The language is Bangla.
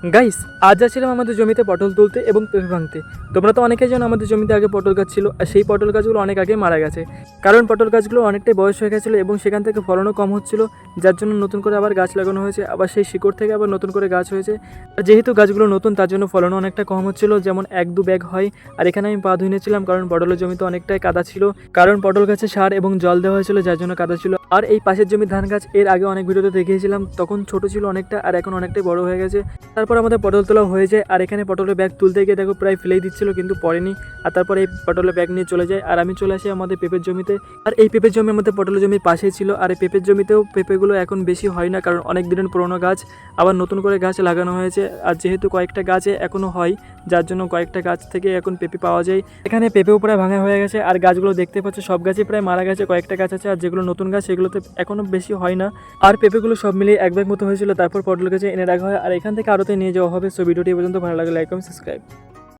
গাইস, আজ যাচ্ছিলাম আমাদের জমিতে পটল তুলতে এবং পেঁপে ভাঙতে। তোমরা তো অনেকেই জানো আমাদের জমিতে আগে পটল গাছ ছিল, আর সেই পটল গাছগুলো অনেক আগে মারা গেছে, কারণ পটল গাছগুলো অনেকটাই বয়স হয়ে গেছিলো এবং সেখান থেকে ফলনও কম হচ্ছিল, যার জন্য নতুন করে আবার গাছ লাগানো হয়েছে। আবার সেই শিকড় থেকে আবার নতুন করে গাছ হয়েছে। আর যেহেতু গাছগুলো নতুন, তার জন্য ফলনও অনেকটা কম হচ্ছিল, যেমন 1-2 ব্যাগ হয়। আর এখানে আমি পা ধুয়ে নিয়েছিলাম, কারণ পটলের জমিতে অনেকটাই কাদা ছিল, কারণ পটল গাছে সার এবং জল দেওয়া হয়েছিল, যার জন্য কাদা ছিল। আর এই পাশের জমির ধান গাছ এর আগে অনেক ভিডিওতে দেখিয়েছিলাম, তখন ছোট ছিল অনেকটা, আর এখন অনেকটাই বড় হয়ে গেছে। তারপর আমাদের পটল তোলা হয়ে যায়, আর এখানে পটলের ব্যাগ তুলতে গিয়ে দেখো প্রায় ফেলেই দিচ্ছিল, কিন্তু পড়েনি। আর তারপর এই পটলের ব্যাগ নিয়ে চলে যায়, আর আমি চলে আসি আমাদের পেঁপের জমিতে। আর এই পেঁপের জমি আমাদের পটলের জমির পাশেই ছিল। আর এই পেঁপের জমিতেও পেঁপেগুলো এখন বেশি হয় না, কারণ অনেক দিনের পুরোনো গাছ, আবার নতুন করে গাছ লাগানো হয়েছে। আর যেহেতু কয়েকটা গাছে এখনও হয়, যার জন্য কয়েকটা গাছ থেকে এখন পেঁপে পাওয়া যায়। এখানে পেঁপেও প্রায় ভাঙা হয়ে গেছে, আর গাছগুলো দেখতে পাচ্ছ সব গাছই প্রায় মারা গেছে, কয়েকটা গাছ আছে। আর যেগুলো নতুন গাছ সেগুলোতে এখনও বেশি হয় না। আর পেঁপেগুলো সব মিলিয়ে 1 ব্যাগ মতো হয়েছিল, তারপর পটল গাছে এনে রাখা হয়, আর এখান থেকে আরতে নিয়ে যাওয়া হবে। সো ভিডিওটি পর্যন্ত ভালো লাগলে লাইক কমেন্ট সাবস্ক্রাইব।